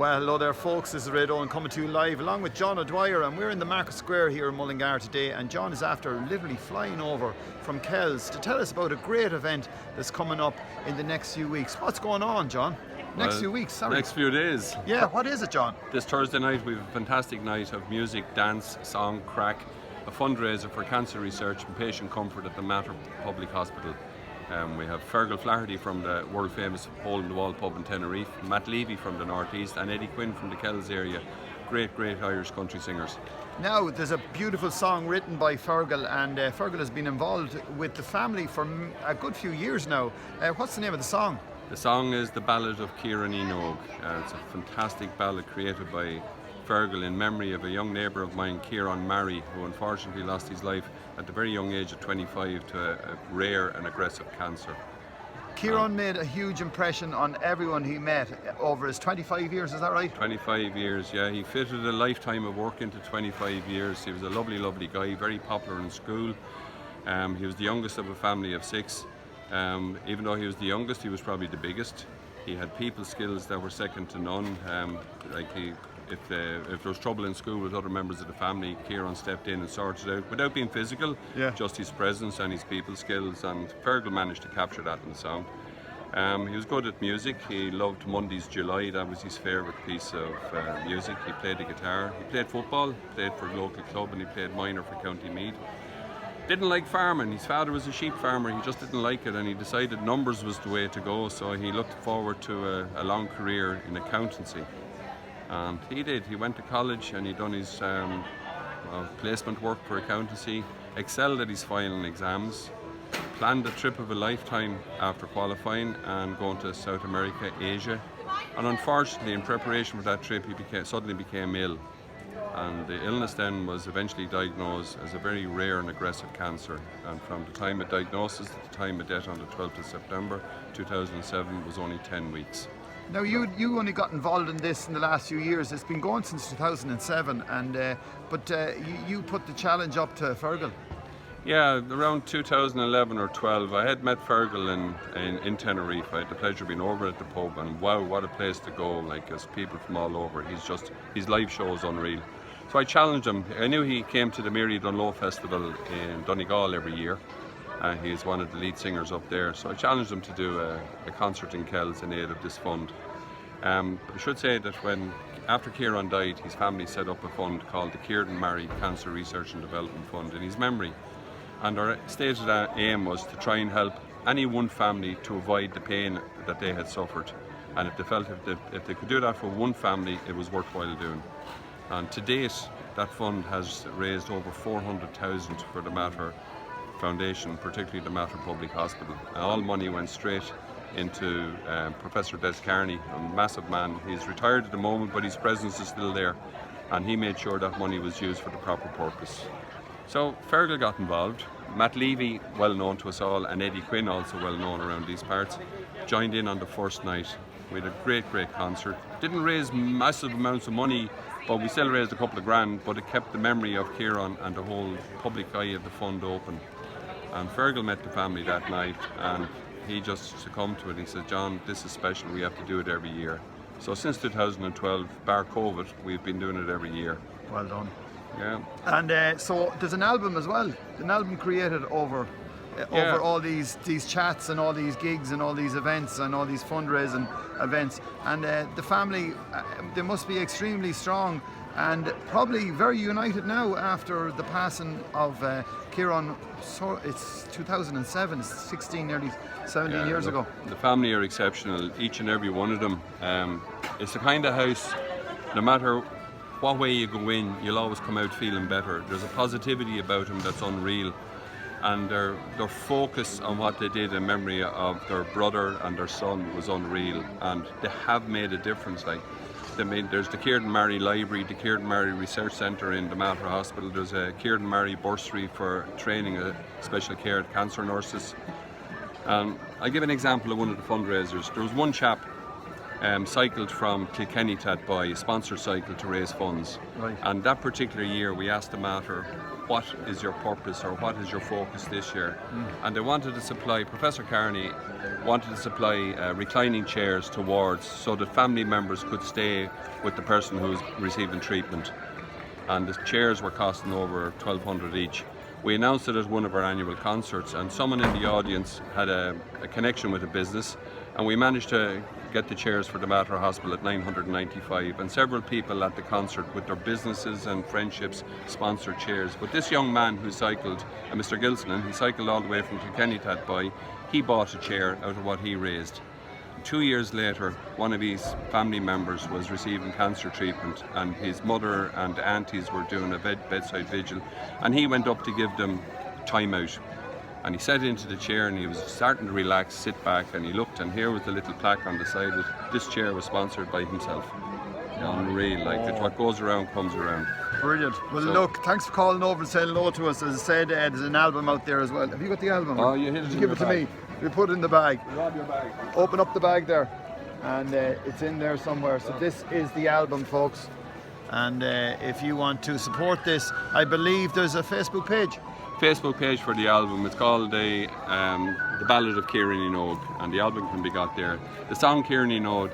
Well, hello there folks, this is Red Owen coming to you live along with John O'Dwyer, and we're in the Market Square here in Mullingar today, and John is after literally flying over from Kells to tell us about a great event that's coming up in the next few weeks. What's going on, John? Next few days. Yeah, what is it, John? This Thursday night we have a fantastic night of music, dance, song, crack, a fundraiser for cancer research and patient comfort at the Mater Public Hospital. We have Fergal Flaherty from the world famous Hole in the Wall pub in Tenerife, Matt Levy from the northeast, and Eddie Quinn from the Kells area. Great Irish country singers. Now, there's a beautiful song written by Fergal, and Fergal has been involved with the family for a good few years now. What's the name of the song? The song is the ballad of Kieran. It's a fantastic ballad created by Fergal in memory of a young neighbour of mine, Kieran, who unfortunately lost his life at the very young age of 25 to a rare and aggressive cancer. Kieran made a huge impression on everyone he met over his 25 years, is that right? 25 years, yeah. He fitted a lifetime of work into 25 years. He was a lovely guy, very popular in school. He was the youngest of a family of 6. Even though he was the youngest, he was probably the biggest. He had people skills that were second to none. If there was trouble in school with other members of the family, Kieran stepped in and sorted it out without being physical, just his presence and his people skills, and Fergal managed to capture that in the song. He was good at music. He loved Monday's July, that was his favourite piece of music. He played the guitar, he played football, played for a local club, and he played minor for County Meath. Didn't like farming. His father was a sheep farmer. He just didn't like it, and he decided numbers was the way to go, so he looked forward to a long career in accountancy. And he did. He went to college and he done his placement work for accountancy, excelled at his final exams, planned a trip of a lifetime after qualifying and going to South America, Asia. And unfortunately, in preparation for that trip, he suddenly became ill. And the illness then was eventually diagnosed as a very rare and aggressive cancer. And from the time of diagnosis to the time of death on the 12th of September 2007 was only 10 weeks. Now, you only got involved in this in the last few years. It's been going since 2007, but you put the challenge up to Fergal. Yeah, around 2011 or 12, I had met Fergal in Tenerife. I had the pleasure of being over at the pub, and wow, what a place to go! Like, there's people from all over. His live show is unreal. So I challenged him. I knew he came to the Mary Dunlow Festival in Donegal every year. He's one of the lead singers up there, so I challenged him to do a concert in Kells in aid of this fund. I should say that after Kieran died, his family set up a fund called the Kieran Cancer Research and Development Fund in his memory, and our stated aim was to try and help any one family to avoid the pain that they had suffered, and if they felt if they could do that for one family, it was worthwhile doing. And to date, that fund has raised over 400,000 for the Mater Foundation, particularly the Mater Public Hospital. And all money went straight into Professor Des Carney, a massive man. He's retired at the moment, but his presence is still there, and he made sure that money was used for the proper purpose. So Fergal got involved. Matt Levy, well known to us all, and Eddie Quinn, also well known around these parts, joined in on the first night. We had a great concert. Didn't raise massive amounts of money, but we still raised a couple of grand, but it kept the memory of Kieran and the whole public eye of the fund open. And Fergal met the family that night, and he just succumbed to it. He said, "John, this is special, we have to do it every year." So since 2012, bar COVID, we've been doing it every year. Well done. Yeah. And so there's an album as well, an album created over all these chats and all these gigs and all these events and all these fundraising events. And the family, they must be extremely strong and probably very united now after the passing of Kieran. So it's 2007, 16, nearly 17 years ago. The family are exceptional, each and every one of them. It's the kind of house, no matter what way you go in, you'll always come out feeling better. There's a positivity about them that's unreal, and their focus on what they did in memory of their brother and their son was unreal, and they have made a difference. There's the Kieran Mary Library, the Kieran Mary Research Centre in the Mater Hospital. There's a Kieran Mary bursary for training special care cancer nurses. I'll give an example of one of the fundraisers. There was one chap cycled from Kilkenny to Atboy, sponsored cycle to raise funds. Right. And that particular year we asked the matter, what is your purpose or what is your focus this year? And they wanted to supply, Professor Carney wanted to supply reclining chairs to wards so that family members could stay with the person who's receiving treatment. And the chairs were costing over $1,200 each. We announced it at one of our annual concerts, and someone in the audience had a connection with a business, and we managed to get the chairs for the Mater Hospital at $995, and several people at the concert with their businesses and friendships sponsored chairs. But this young man who cycled, Mr. Gilson, he cycled all the way from Kilkenny to Atboy, he bought a chair out of what he raised. 2 years later, one of his family members was receiving cancer treatment, and his mother and aunties were doing a bedside vigil, and he went up to give them time out. And he sat into the chair and he was starting to relax, sit back, and he looked, and here was the little plaque on the side that this chair was sponsored by himself. Unreal, like that what goes around comes around. Brilliant. Well, look, thanks for calling over and saying hello to us. As I said, there's an album out there as well. Have you got the album? Oh, you hit it. Give it to me. We put it in the bag. Grab your bag. Open up the bag there, and it's in there somewhere. So this is the album, folks. And if you want to support this, I believe there's a Facebook page. Facebook page for the album. It's called the Ballad of Kieran and the album can be got there. The song Kieran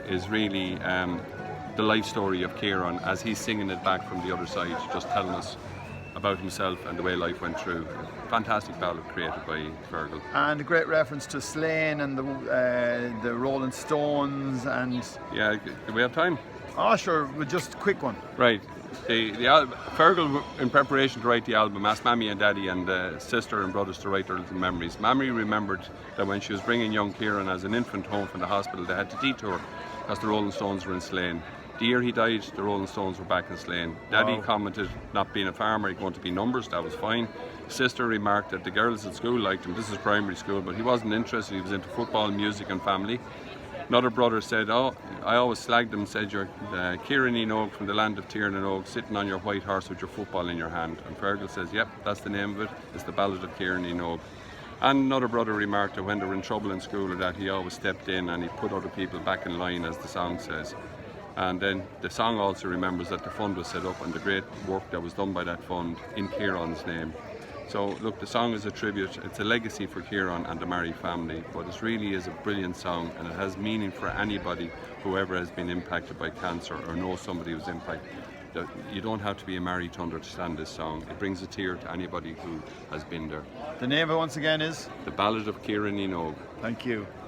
is really the life story of Kieran as he's singing it back from the other side, just telling us about himself and the way life went through. Fantastic ballad created by Fergal. And a great reference to Slane and the Rolling Stones and... Yeah, do we have time? Oh sure, with just a quick one. Right. Fergal, in preparation to write the album, asked Mammy and Daddy and sister and brothers to write their little memories. Mammy remembered that when she was bringing young Kieran as an infant home from the hospital, they had to detour because the Rolling Stones were in Slane. The year he died, the Rolling Stones were back in Slane. Daddy commented, not being a farmer, he's going to be numbers, that was fine. Sister remarked that the girls at school liked him. This is primary school, but he wasn't interested. He was into football, music and family. Another brother said, oh, I always slagged him, said you're Kieran Enoch from the land of Tiernan Oak, sitting on your white horse with your football in your hand. And Fergal says, yep, that's the name of it. It's the Ballad of Kieran Enoch. And another brother remarked that when they were in trouble in school or that, he always stepped in and he put other people back in line, as the song says. And then the song also remembers that the fund was set up and the great work that was done by that fund in Kieran's name. So look, the song is a tribute, it's a legacy for Kieran and the Murray family, but it really is a brilliant song and it has meaning for anybody, whoever has been impacted by cancer or knows somebody who's impacted. You don't have to be a Murray to understand this song. It brings a tear to anybody who has been there. The name of it once again is? The Ballad of Kieran Enoch. Thank you.